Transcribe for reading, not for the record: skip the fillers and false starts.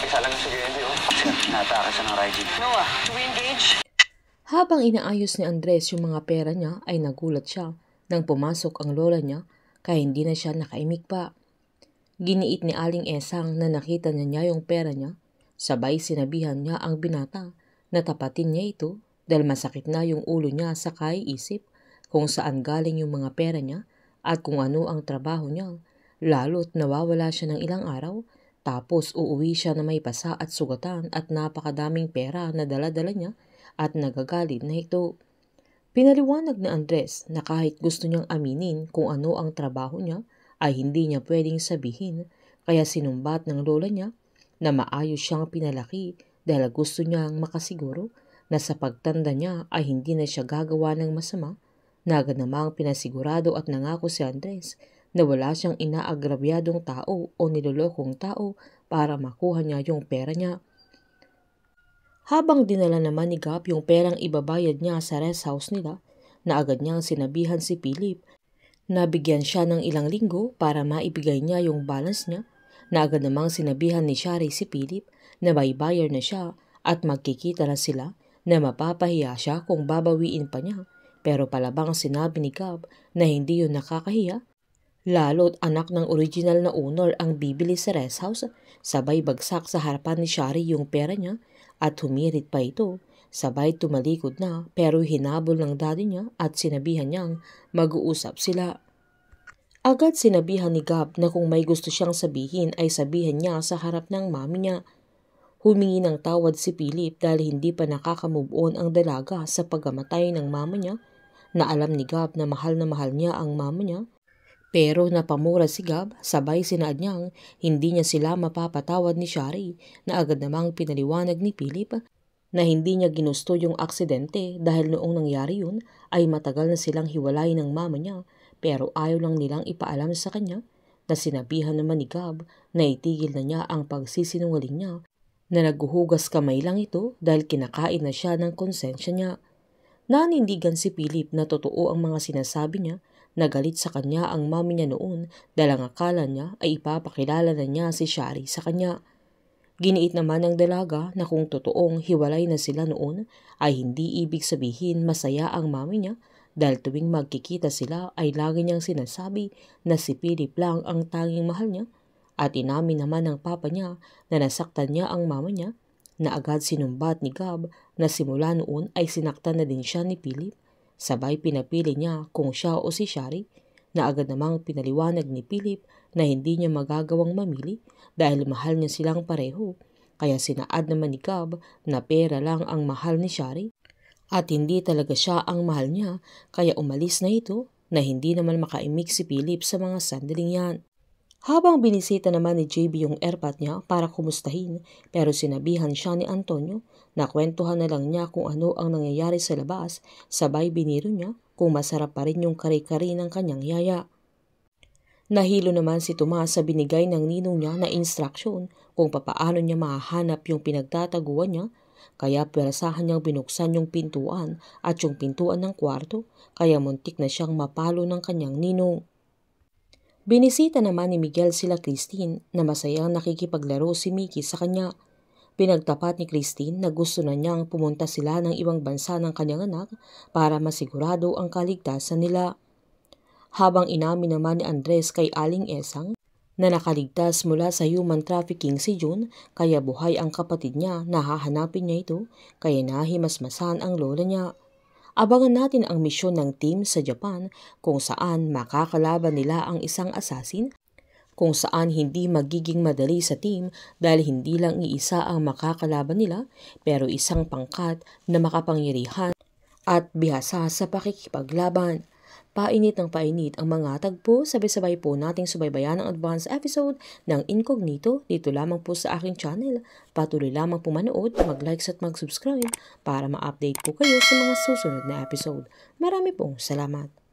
Isa lang sa JND, oh. Sir, natake siya ng riding. Noah, do we engage? Habang inaayos ni Andres yung mga pera niya ay nagulat siya nang pumasok ang lola niya kaya hindi na siya nakaimik pa. Giniit ni Aling Esang na nakita niya yung pera niya, sabay sinabihan niya ang binata na tapatin niya ito dahil masakit na yung ulo niya sa kaiisip kung saan galing yung mga pera niya at kung ano ang trabaho niya, lalo't nawawala siya ng ilang araw tapos uuwi siya na may pasa at sugatan at napakadaming pera na dala-dala niya at nagagalit na ito. Pinaliwanag ni Andres na kahit gusto niyang aminin kung ano ang trabaho niya ay hindi niya pwedeng sabihin kaya sinumbat ng lola niya na maayos siyang pinalaki dahil gusto niyang makasiguro na sa pagtanda niya ay hindi na siya gagawa ng masama. Naganamang pinasigurado at nangako si Andres na wala siyang inaagrabyadong tao o nilolokong tao para makuha niya yung pera niya. Habang dinala naman ni Gab yung perang ibabayad niya sa rest house nila, na agad niyang sinabihan si Philip na bigyan siya ng ilang linggo para maibigay niya yung balance niya, na agad namang sinabihan ni Shari si Philip na may buyer na siya at magkikita na sila na mapapahiya siya kung babawiin pa niya, pero palabang sinabi ni Gab na hindi yun nakakahiya, lalo't anak ng original na owner ang bibili sa rest house, sabay bagsak sa harapan ni Shari yung pera niya at humirit pa ito, sabay tumalikod na pero hinabol ng daddy niya at sinabihan niyang mag-uusap sila. Agad sinabihan ni Gab na kung may gusto siyang sabihin ay sabihin niya sa harap ng mami niya. Humingi ng tawad si Philip dahil hindi pa nakaka-move on ang dalaga sa pagkamatay ng mama niya, na alam ni Gab na mahal niya ang mama niya. Pero napamura si Gab, sabay sinaad niyang hindi niya sila mapapatawad ni Shari, na agad namang pinaliwanag ni Philip na hindi niya ginusto yung aksidente dahil noong nangyari yun ay matagal na silang hiwalay ng mama niya, pero ayaw lang nilang ipaalam sa kanya, na sinabihan naman ni Gab na itigil na niya ang pagsisinungaling niya, na naghuhugas kamay lang ito dahil kinakain na siya ng konsensya niya. Nanindigan si Philip na totoo ang mga sinasabi niya, na galit sa kanya ang mami niya noon dahil ang akala niya ay ipapakilala na niya si Shari sa kanya. Giniit naman ng dalaga na kung totoong hiwalay na sila noon ay hindi ibig sabihin masaya ang mami niya, dahil tuwing magkikita sila ay lagi niyang sinasabi na si Philip lang ang tanging mahal niya, at inamin naman ng papa niya na nasaktan niya ang mama niya, na agad sinumbat ni Gab na simula noon ay sinaktan na din siya ni Philip. Sabay pinapili niya kung siya o si Shari, na agad namang pinaliwanag ni Philip na hindi niya magagawang mamili dahil mahal niya silang pareho, kaya sinaad naman ni Gab na pera lang ang mahal ni Shari at hindi talaga siya ang mahal niya, kaya umalis na ito, na hindi naman makaimik si Philip sa mga sandaling yan. Habang binisita naman ni JB yung airpot niya para kumustahin, pero sinabihan siya ni Antonio na kwentuhan na lang niya kung ano ang nangyayari sa labas, sabay biniro niya kung masarap pa rin yung kare-kare ng kanyang yaya. Nahilo naman si Tomas sa binigay ng ninong niya na instruksyon kung papaano niya mahahanap yung pinagtataguan niya, kaya pwersahan niyang binuksan yung pintuan at yung pintuan ng kwarto, kaya muntik na siyang mapalo ng kanyang ninong. Binisita naman ni Miguel sila Christine, na masayang nakikipaglaro si Mickey sa kanya. Pinagtapat ni Christine na gusto na niyang pumunta sila ng ibang bansa ng kanyang anak para masigurado ang kaligtasan nila. Habang inamin naman ni Andres kay Aling Esang na nakaligtas mula sa human trafficking si June, kaya buhay ang kapatid niya na hahanapin niya ito, kaya nahimasmasan ang lola niya. Abangan natin ang misyon ng team sa Japan, kung saan makakalaban nila ang isang assassin, kung saan hindi magiging madali sa team dahil hindi lang iisa ang makakalaban nila, pero isang pangkat na makapangyarihan at bihasa sa pakikipaglaban. Painit ng painit ang mga tagpo, sabay-sabay po nating subaybayan ang advance episode ng Incognito dito lamang po sa aking channel. Patuloy lamang po manood, mag-likes at mag-subscribe para ma-update po kayo sa mga susunod na episode. Marami pong salamat.